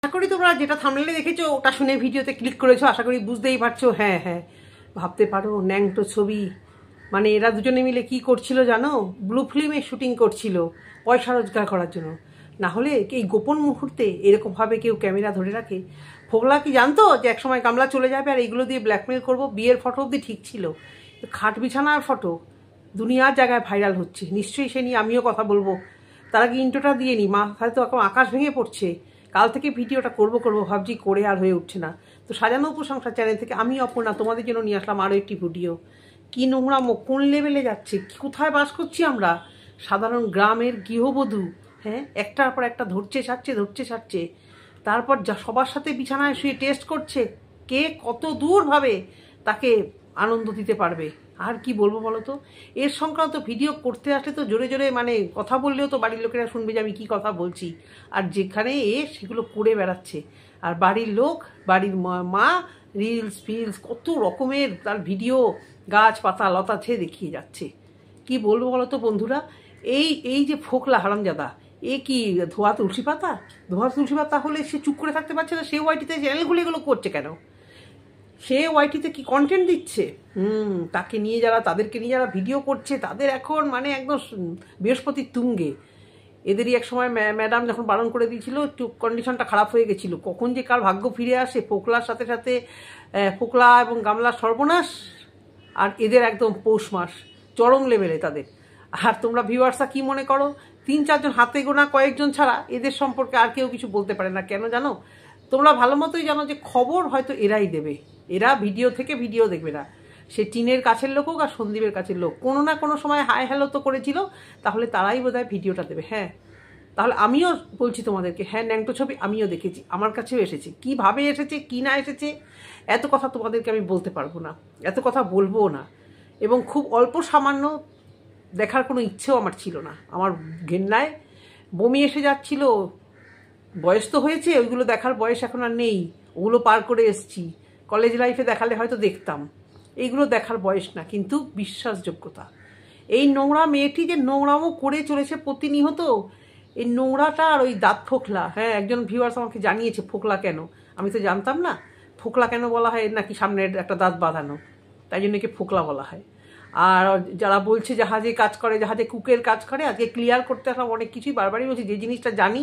আশা করি তোমরা যেটা থাম্বনেলে দেখেছো ওটা শুনে ভিডিওতে ক্লিক করেছো, আশা করি বুঝতেই পারছো। হ্যাঁ হ্যাঁ, ভাবতে পারো ন্যাংটো ছবি। মানে এরা দুজনে মিলে কি করছিল জানো? ব্লু ফিল্মের শুটিং করছিল পয়সা রোজগার করার জন্য। না হলে এই গোপন মুহূর্তে এরকমভাবে কেউ ক্যামেরা ধরে রাখে? ফোগলা কি জানতো যে একসময় গামলা চলে যাবে আর এইগুলো দিয়ে ব্ল্যাকমেল করবো? বিয়ের ফটো অবধি ঠিক ছিল, খাট বিছানার ফটো দুনিয়ার জায়গায় ভাইরাল হচ্ছে। নিশ্চয়ই সে নিয়ে আমিও কথা বলবো। তার আগে ইন্ট্রোটা দিয়ে নি, মাথায় তো এখন আকাশ ভেঙে পড়ছে। কাল থেকে ভিডিওটা করবো ভাবছি, করে আর হয়ে উঠছে না। তো সাজানো উপসংসার চ্যানেল থেকে আমি অপর্ণা তোমাদের জন্য নিয়ে আসলাম আরও একটি ভিডিও। কি নোংরা কোন লেভেলে যাচ্ছে, কোথায় বাস করছি আমরা? সাধারণ গ্রামের গৃহবধূ, হ্যাঁ, একটার পর একটা ধরছে ছাড়ছে। তারপর যা সবার সাথে বিছানায় শুয়ে টেস্ট করছে কে কত দূর ভাবে তাকে আনন্দ দিতে পারবে। আর কি বলবো বলো তো? এর সংক্রান্ত ভিডিও করতে আসলে তো জোরে জোরে মানে কথা বললেও তো বাড়ির লোকেরা শুনবে যে আমি কি কথা বলছি। আর যেখানে সেগুলো করে বেড়াচ্ছে, আর বাড়ির লোক, বাড়ির মা রিলস কত রকমের তার ভিডিও গাছপাতা লতা ছেয়ে দেখিয়ে যাচ্ছে। কি বলবো বলো তো বন্ধুরা? এই যে ফোকলা হারামজাদা, এ কি ধোয়া তুলসী পাতা হলে সে চুপ করে থাকতে পারছে না? সে ওয়াইটিতে চ্যানেলগুলো এগুলো করছে কেন? সে ওয়াইটিতে কি কন্টেন্ট দিচ্ছে? তাদেরকে নিয়ে যারা ভিডিও করছে তাদের এখন মানে একদম বৃহস্পতির তুঙ্গে। এদেরই এক সময় ম্যাডাম যখন বারণ করে দিয়েছিল একটু কন্ডিশনটা খারাপ হয়ে গেছিল। কখন যে কার ভাগ্য ফিরে আসে, ফোকলার সাথে সাথে ফোকলা এবং গামলার সর্বনাশ, আর এদের একদম পৌষ মাস চরম লেভেলে তাদের। আর তোমরা ভিউয়ার্সরা কি মনে করো? 3-4 জন হাতে গোনা কয়েকজন ছাড়া এদের সম্পর্কে আর কেউ কিছু বলতে পারে না। কেন জানো? তোমরা ভালো মতোই জানো যে খবর হয়তো এরাই দেবে। এরা ভিডিও থেকে ভিডিও দেখবে না, সে টিনের কাছের লোক হোক আর সন্দীপের কাছের লোক, কোনো না কোনো সময় হাই হ্যালো তো করেছিল, তাহলে তারাই বোধহয় ভিডিওটা দেবে। হ্যাঁ, তাহলে আমিও বলছি তোমাদেরকে, হ্যাঁ, ন্যাংটো ছবি আমিও দেখেছি, আমার কাছেও এসেছে। কিভাবে এসেছে কি না এসেছে এত কথা তোমাদেরকে আমি বলতে পারবো না, এত কথা বলবো না। এবং খুব অল্প সামান্য দেখার কোনো ইচ্ছেও আমার ছিল না। আমার ঘেন্নায় বমি এসে যাচ্ছিল। বয়স তো হয়েছে, ওইগুলো দেখার বয়স এখন আর নেই, ওগুলো পার করে এসছি। কলেজ লাইফে দেখালে হয়তো দেখতাম, এইগুলো দেখার বয়স না। কিন্তু বিশ্বাসযোগ্যতা, এই নোংরা মেয়েটি যে নোংরামও করে চলেছে প্রতিনিয়ত, এই নোংরাটা আর ওই দাঁত ফোকলা। হ্যাঁ, একজন ভিউয়ার্স আমাকে জানিয়েছে ফোকলা কেন, আমি তো জানতাম না। ফোকলা কেন বলা হয়, নাকি সামনের একটা দাঁত বাঁধানো, তাই জন্য কি ফোকলা বলা হয়। আর যারা বলছে জাহাজে কাজ করে, জাহাজে কুকের কাজ করে, আজকে ক্লিয়ার করতে আসলাম অনেক কিছুই। বারবারই বলছি যে জিনিসটা জানি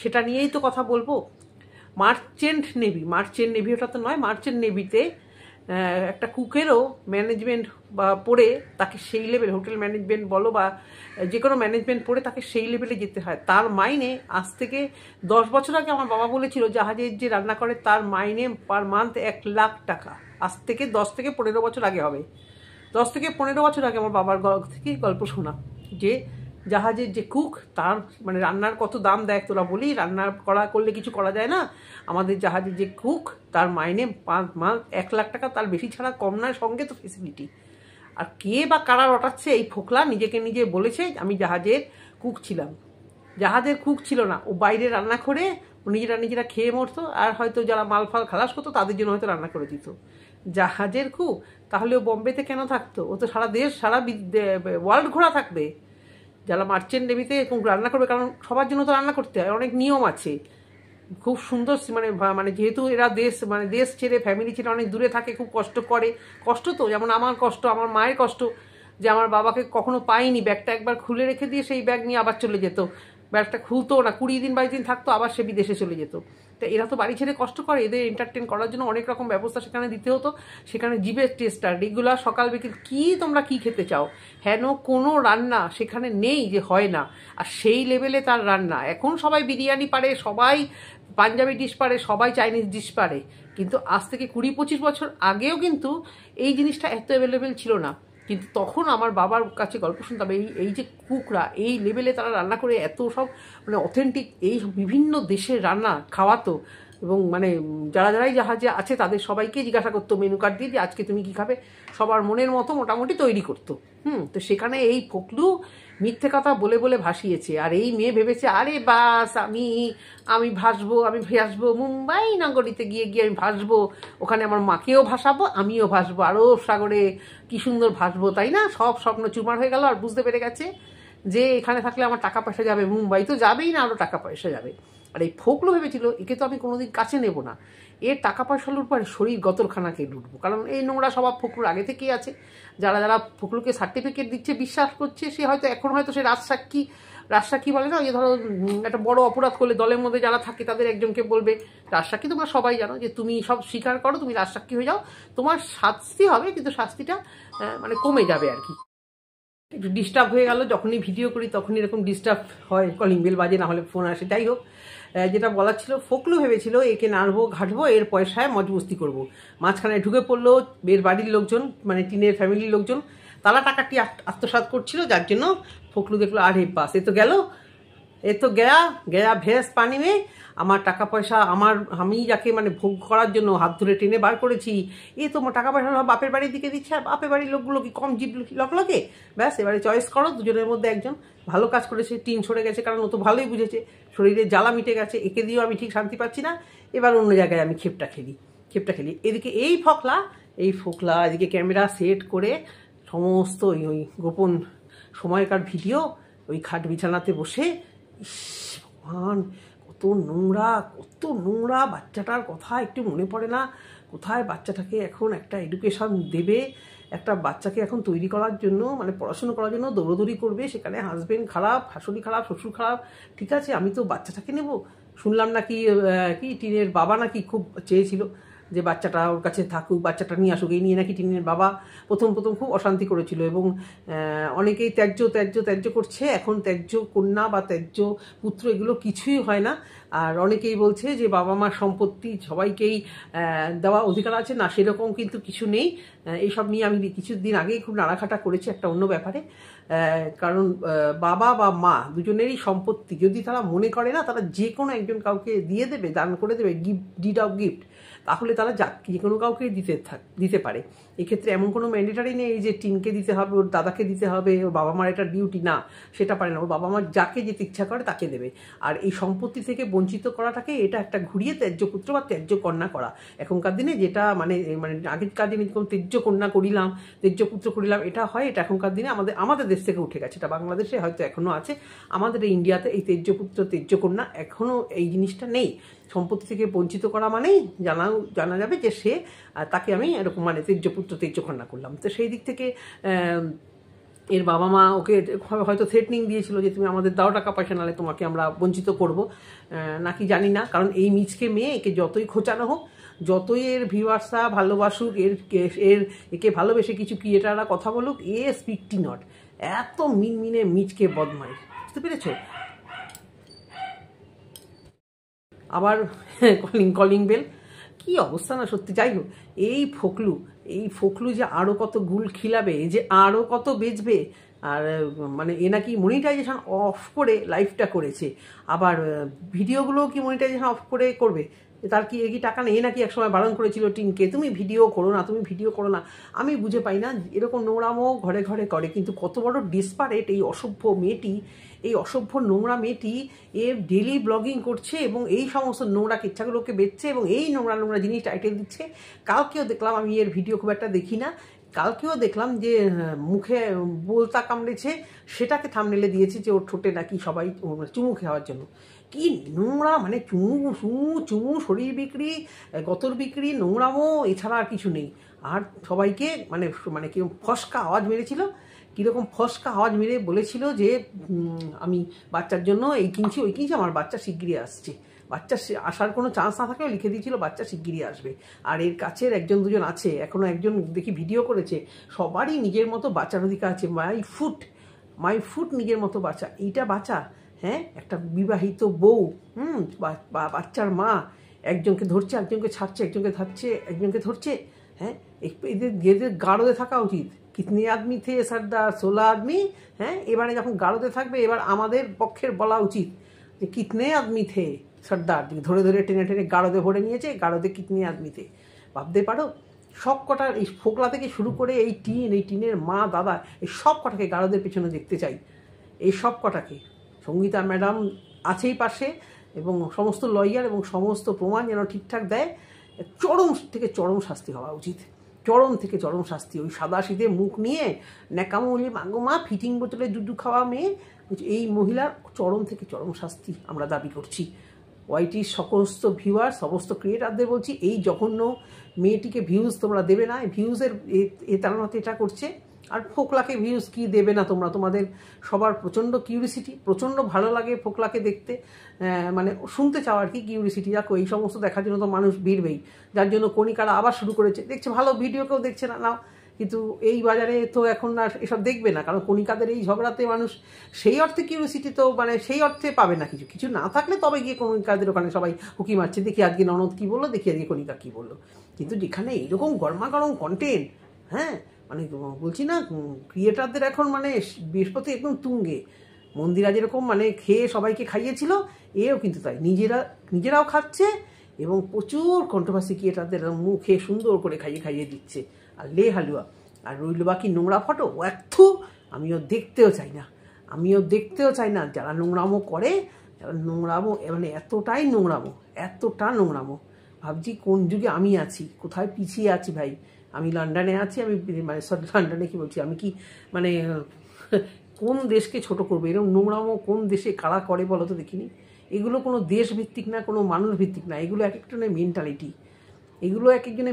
সেটা নিয়েই তো কথা বলবো। মার্চেন্ট নেভি ওটা তো নয়, মার্চেন্ট নেভিতে একটা কুকেরও ম্যানেজমেন্ট বা পড়ে তাকে সেই লেভেল, হোটেল ম্যানেজমেন্ট বলো বা যে কোনো ম্যানেজমেন্ট পড়ে তাকে সেই লেভেলে যেতে হয়। তার মাইনে আজ থেকে 10 বছর আগে আমার বাবা বলেছিল জাহাজের যে রান্না করে তার মাইনে পার মান্থ 1 লাখ টাকা। আজ থেকে 10 থেকে 15 বছর আগে হবে। 10 থেকে 15 বছর আগে আমার বাবার থেকে গল্প শোনা যে জাহাজের যে কুক তার মানে রান্নার কত দাম দেয়। তোরা বলি রান্না করলে কিছু করা যায় না, আমাদের জাহাজের যে কুক তার মাইনে 1 লাখ টাকা, তার বেশি ছাড়া কম নয়, সঙ্গে তো ফেসিলিটি। আর কে বা কারা রটাচ্ছে? এই ফোকলা নিজেকে নিজে বলেছে আমি জাহাজের কুক ছিলাম। জাহাজের কুক ছিল না, ও বাইরে রান্না করে নিজেরা খেয়ে মরতো, আর হয়তো যারা মাল ফাল খালাস করতো তাদের জন্য হয়তো রান্না করে দিত। জাহাজের কুক তাহলে ও বম্বেতে কেন থাকতো? ও তো সারা দেশ সারা ওয়ার্ল্ড ঘোরা থাকবে। যারা মার্চেন্ট নেভিতে এরকম রান্না করবে, কারণ সবার জন্য তো রান্না করতে হয়, অনেক নিয়ম আছে। খুব সুন্দর মানে যেহেতু এরা দেশ ছেড়ে ফ্যামিলি ছেড়ে অনেক দূরে থাকে, খুব কষ্ট করে। কষ্ট তো যেমন আমার কষ্ট, আমার মায়ের কষ্ট যে আমার বাবাকে কখনো পাইনি, ব্যাগটা একবার খুলে রেখে দিয়ে সেই ব্যাগ নিয়ে আবার চলে যেত, ব্যাগটা খুলতো না, 20 দিন 22 দিন থাকতো, আবার সে বিদেশে চলে যেত। তো এরা তো বাড়ি ছেড়ে কষ্ট করে, এদের এন্টারটেন করার জন্য অনেক রকম ব্যবস্থা সেখানে দিতে হতো। সেখানে জিভের টেস্টার রেগুলার সকাল বিকেল তোমরা কি খেতে চাও, হেন কোনো রান্না সেখানে নেই যে হয় না। আর সেই লেভেলে তার রান্না। এখন সবাই বিরিয়ানি পারে, সবাই পাঞ্জাবি ডিশ পারে, সবাই চাইনিজ ডিশ পারে, কিন্তু আজ থেকে 20-25 বছর আগেও কিন্তু এই জিনিসটা এত অ্যাভেলেবেল ছিল না। কিন্তু তখন আমার বাবার কাছে গল্প শুনতাম এই যে কুকরা এই লেভেলে তারা রান্না করে এত সব মানে অথেন্টিক এই বিভিন্ন দেশের রান্না খাওয়াতো। এবং মানে যারাই জাহাজে আছে তাদের সবাইকে জিজ্ঞাসা করতো মেনু কার্ড দিয়ে যে আজকে তুমি কী খাবে, সবার মনের মতো মোটামুটি তৈরি করতো। তো সেখানে এই ফোকলু মিথ্যে কথা বলে বলে ভাসিয়েছে। আর এই মেয়ে ভেবেছে আরে বাস আমি ভাসবো মুম্বাই নগরীতে গিয়ে আমি ভাসবো, ওখানে আমার মাকেও ভাসাবো, আমিও ভাসবো, আরও সাগরে কি সুন্দর ভাসবো, তাই না? সব স্বপ্ন চুরমার হয়ে গেল। আর বুঝতে পেরে গেছে যে এখানে থাকলে আমার টাকা পয়সা যাবে, মুম্বাই তো যাবেই না, আরও টাকা পয়সা যাবে। আর এই ফোকলো ভেবেছিল একে তো আমি কোনোদিন কাছে নেব না, এর টাকা পয়সা লুটবো আর শরীর গতরখানাকে লুটবো, কারণ এই নোংরা স্বভাব ফোকলুর আগে থেকেই আছে। যারা যারা ফোকলুকে সার্টিফিকেট দিচ্ছে, বিশ্বাস করছে, সে হয়তো এখন হয়তো সে রাজসাক্ষী বলে না, যে ধরো একটা বড় অপরাধ করলে দলের মধ্যে যারা থাকে তাদের একজনকে বলবে রাজসাক্ষী, তোমরা সবাই জানো যে তুমি সব স্বীকার করো, তুমি রাজসাক্ষী হয়ে যাও, তোমার শাস্তি হবে, কিন্তু শাস্তিটা মানে কমে যাবে আর কি। একটু ডিস্টার্ব হয়ে গেল, যখনই ভিডিও করি তখনই এরকম ডিস্টার্ব হয়, কলিং বেল বাজে, না হলে ফোন আসে। যাই হোক, যেটা বলার ছিল, ফোকলু ভেবেছিল একে নাড়বো ঘাটবো, এর পয়সায় মজবুস্তি করব। মাঝখানে ঢুকে পড়লো এর বাড়ির লোকজন, মানে টিনের ফ্যামিলির লোকজন, তারা টাকাটি আত্মসাৎ করছিল, যার জন্য ফোকলু দেখলো আরে বাস, এ তো গয়া ভেস পানি মে, আমার টাকা পয়সা আমি যাকে মানে ভোগ করার জন্য হাত ধরে টেনে বার করেছি, এ তো টাকা পয়সা বাপের বাড়ির দিকে দিচ্ছে, আর বাপের বাড়ির লোকগুলো কি কম জীব লকলকে? ব্যাস, এবারে চয়েস করো, দুজনের মধ্যে একজন ভালো কাজ করেছে, টিন সরে গেছে, কারণ ও তো ভালোই বুঝেছে শরীরে জ্বালা মিটে গেছে, একে দিয়েও আমি ঠিক শান্তি পাচ্ছি না, এবার অন্য জায়গায় আমি খেপটা খেলি। এদিকে এই ফোকলা এদিকে ক্যামেরা সেট করে সমস্ত ওই গোপন সময়কার ভিডিও ওই খাট বিছানাতে বসে, ভগবান কত নোংরা, বাচ্চাটার কথা একটু মনে পড়ে না? কোথায় বাচ্চাটাকে এখন একটা এডুকেশন দেবে, একটা বাচ্চাকে এখন তৈরি করার জন্য, মানে পড়াশুনো করার জন্য দৌড়দৌড়ি করবে, সেখানে হাজবেন্ড খারাপ, শাশুড়ি খারাপ, শ্বশুর খারাপ। ঠিক আছে, আমি তো বাচ্চাটাকে নেব, শুনলাম নাকি কি টিনের বাবা নাকি খুব চেয়েছিল যে বাচ্চাটা ওর কাছে থাকুক, বাচ্চাটা নিয়ে আসুক, এই নিয়ে নাকি টিনের বাবা প্রথম খুব অশান্তি করেছিল, এবং অনেকেই ত্যায্য করছে। এখন ত্যায্য কন্যা বা ত্যায্য পুত্র এগুলো কিছুই হয় না। আর অনেকেই বলছে যে বাবা মার সম্পত্তি সবাইকেই দেওয়া অধিকার আছে, না সেরকম কিন্তু কিছু নেই। এইসব নিয়ে আমি কিছুদিন আগেই খুব নাড়াঘাটা করেছি একটা অন্য ব্যাপারে, কারণ বাবা বা মা দুজনেরই সম্পত্তি যদি তারা মনে করে না, তারা যে কোনো একজন কাউকে দিয়ে দেবে, দান করে দেবে, ডিড অফ গিফট, তাহলে তারা যে কোনো কাউকে দিতে পারে। এক্ষেত্রে এমন কোনো ম্যান্ডেটারি নেই যে টিনকে দিতে হবে, ওর দাদাকে দিতে হবে, ওর বাবা মার এটা ডিউটি, না সেটা পারে না। ওর বাবা মার যাকে যেতে ইচ্ছা করে তাকে দেবে। আর এই সম্পত্তি থেকে বঞ্চিত করাটাকে এটা একটা ঘুরিয়ে ত্যায্য পুত্র বা ত্যায্য কন্যা করা। এখনকার দিনে যেটা মানে আগেকার দিনে যেরকম ত্যায্য কন্যা করিলাম, ত্যায্য পুত্র করিলাম, এটা হয়, এটা এখনকার দিনে আমাদের দেশ থেকে উঠে গেছে। এটা বাংলাদেশে হয়তো এখনো আছে, আমাদের ইন্ডিয়াতে এই ত্যায্য পুত্র ত্যায্য কন্যা এখনো এই জিনিসটা নেই। সম্পত্তি থেকে বঞ্চিত করা মানেই জানা যাবে যে সে, তাকে আমি এরকম মানে ত্যায্য পুত্র ত্যায্য কন্যা করলাম। তো সেই দিক থেকে এর বাবা মা ওকে হয়তো থ্রেটনিং দিয়েছিল যে তুমি আমাদের দাও টাকা পয়সা, নাহলে তোমাকে আমরা বঞ্চিত করব, নাকি জানি না। কারণ এই মিচকে মেয়ে, একে যতই খোঁচানো হোক, যতই এর ভিউয়ার্সরা ভালোবাসুক, একে ভালোবেসে কিছু ক্রিয়েটাররা কথা বলুক, স্পিকটি নট, এত মিনমিনে মিচকে বদমাইশ, বুঝতে পেরেছ? আবার কলিং বেল, কি অবস্থা না সত্যি। যাই হোক, এই ফোকলু যে আরও কত গুল খিলাবে, যে আরও কত বেচবে, আর মানে এ নাকি মনিটাইজেশন অফ করে লাইভটা করেছে, আবার ভিডিওগুলোও কি মনিটাইজেশন অফ করে করবে, তার কি এগিয়ে টাকা নেই নাকি? একসময় বারণ করেছিল টিনকে, তুমি ভিডিও করো না। আমি বুঝে পাই না, এরকম নোংরামো ঘরে ঘরে করে, কিন্তু কত বড় ডিসপারেট এই অসভ্য মেয়েটি, এই অসভ্য নোংরা মেয়েটি, এ ডেলি ব্লগিং করছে এবং এই সমস্ত নোংরা কিচ্ছাগুলোকে বেচছে এবং এই নোংরা জিনিস টাইটেল দিচ্ছে। কালকেও দেখলাম, আমি এর ভিডিও খুব একটা দেখি না, কালকেও দেখলাম যে মুখে বোলতা কামড়েছে, সেটাকে থাম্বনেলে দিয়েছে যে ওর ঠোঁটে নাকি সবাই চুমু খাওয়ার জন্য। কি নোংরা, মানে চুমু, শরীর বিক্রি, গতর বিক্রি, নোংরামো, এছাড়া আর কিছু নেই। আর সবাইকে মানে কিরকম ফসকা আওয়াজ মেরেছিল, কীরকম ফসকা আওয়াজ মেরে বলেছিল যে আমি বাচ্চার জন্য এই কিনছি ওই কিনছি, আমার বাচ্চা শিগগিরই আসছে। বাচ্চা আসার কোনো চান্স না থাকলেও লিখে দিয়েছিল বাচ্চা শিগগিরই আসবে। আর এর কাছের একজন দুজন আছে, এখনও একজন দেখি ভিডিও করেছে, সবারই নিজের মতো বাচ্চার অধিকার আছে। মাই ফুট নিজের মতো বাচ্চা, এইটা বাচ্চা, হ্যাঁ, একটা বিবাহিত বউ, বাচ্চার মা, একজনকে ধরছে, একজনকে ছাড়ছে, একজনকে ধরছে, হ্যাঁ, এদের গাড়োতে থাকা উচিত। কিতনে আদমি থে সর্দার, 16 আদমি, হ্যাঁ, এবারে যখন গাড়োতে থাকবে, এবার আমাদের পক্ষের বলা উচিত যে কিতনে আদমি থে সর্দার, ধরে টেনে গাড়োতে ভরে নিয়েছে, গাড়োতে কিতনে আদমি থে। ভাবতে পারো, সব কটা এই ফোকলা থেকে শুরু করে এই টিনের মা দাদা, এই সব কটাকে গাড়োদের পেছনে দেখতে চাই, এই সব কটাকে। সঙ্গীতা ম্যাডাম আছেই পাশে, এবং সমস্ত লয়ার এবং সমস্ত প্রমাণ যেন ঠিকঠাক দেয়। চরম থেকে চরম শাস্তি হওয়া উচিত, চরম থেকে চরম শাস্তি। ওই সাদা শীতে মুখ নিয়ে ন্যাকামুলি মাগুমা ফিটিং বোতলে দুধু খাওয়া মেয়ে, এই মহিলার চরম থেকে চরম শাস্তি আমরা দাবি করছি। ওয়াইটির সমস্ত ভিউয়ার, সমস্ত ক্রিয়েটারদের বলছি, এই জঘন্য মেয়েটিকে ভিউজ তোমরা দেবে না। ভিউজের তাড়ানোতে এটা করছে। আর ফোকলাকে ভিউজ কি দেবে না তোমরা? তোমাদের সবার প্রচণ্ড কিউরিসিটি, প্রচণ্ড ভালো লাগে ফোকলাকে দেখতে, মানে শুনতে চাও আর কি, কিউরিসিটি। দেখো এই সমস্ত দেখার জন্য তো মানুষ ভিড়বেই, যার জন্য কণিকারা আবার শুরু করেছে। দেখছে ভালো ভিডিও, কেউ দেখছে না নাও, কিন্তু এই বাজারে তো এখন আর এসব দেখবে না, কারণ কণিকাদের এই ঝগড়াতে মানুষ সেই অর্থে কিউরিসিটি তো মানে সেই অর্থে পাবে না। কিছু কিছু না থাকলে তবে গিয়ে কণিকাদের ওখানে সবাই হুকি মারছে, দেখি আজকে ননদ কী বললো, দেখি আজকে কণিকা কী বললো। কিন্তু যেখানে এইরকম গরমা গরম কন্টেন্ট, হ্যাঁ মানে বলছি না, ক্রিয়েটারদের এখন মানে বৃহস্পতি একদম তুঙ্গে। মন্দিরা যেরকম মানে খেয়ে সবাইকে খাইয়েছিল, এও কিন্তু তাই নিজেরাও খাচ্ছে এবং প্রচুর কন্ট্রোভার্সি ক্রিয়েটারদের মুখে সুন্দর করে খাইয়ে দিচ্ছে। আর লে হালুয়া, আর রইল বাকি নোংরা ফটো, ও একটু আমিও দেখতেও চাই না। যারা নোংরামো করে, যারা নোংরামো মানে এতটা নোংরামো, ভাবছি কোন যুগে আমি আছি, কোথায় পিছিয়ে আছি ভাই। আমি লন্ডনে আছি, আমি মানে লন্ডনে কি বলছি, আমি কি মানে কোন দেশকে ছোট করবো? এরকম নোংরামো কোন দেশে কারা করে বলো তো দেখিনি। এগুলো কোনো দেশ ভিত্তিক না, কোনো মানুষ ভিত্তিক না, এগুলো এক একজনের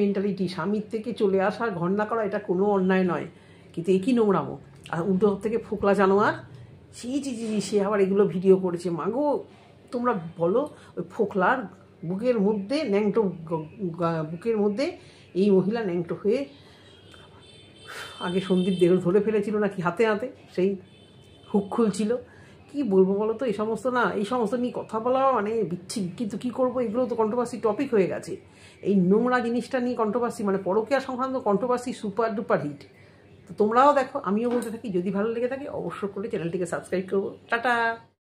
মেন্টালিটি। স্বামীর থেকে চলে আসা, ঘন্না করা, এটা কোনো অন্যায় নয়, কিন্তু একই নোংরামো। আর উল্টো থেকে ফোকলা জানোয়ার, সে আবার এগুলো ভিডিও করেছে। মাগো তোমরা বলো, ওই ফোকলার বুকের মধ্যে এই মহিলা ন্যাংটো হয়ে আগে সন্দীপ দেহ ধরে ফেলেছিল নাকি হাতে সেই হুক খুলছিল। কি বলবো বলো তো, এই সমস্ত নিয়ে কথা বলা মানে বিচ্ছিন্ন। কিন্তু কি করবো, এগুলো তো কন্ট্রোভার্সি টপিক হয়ে গেছে। এই নোংরা জিনিসটা নিয়ে কন্ট্রোভার্সি, মানে পরকীয়া সংক্রান্ত কন্ট্রোভার্সি সুপার ডুপার হিট। তো তোমরাও দেখো, আমিও বলতে থাকি, যদি ভালো লেগে থাকে অবশ্যই করে চ্যানেলটিকে সাবস্ক্রাইব করবো। টাটা।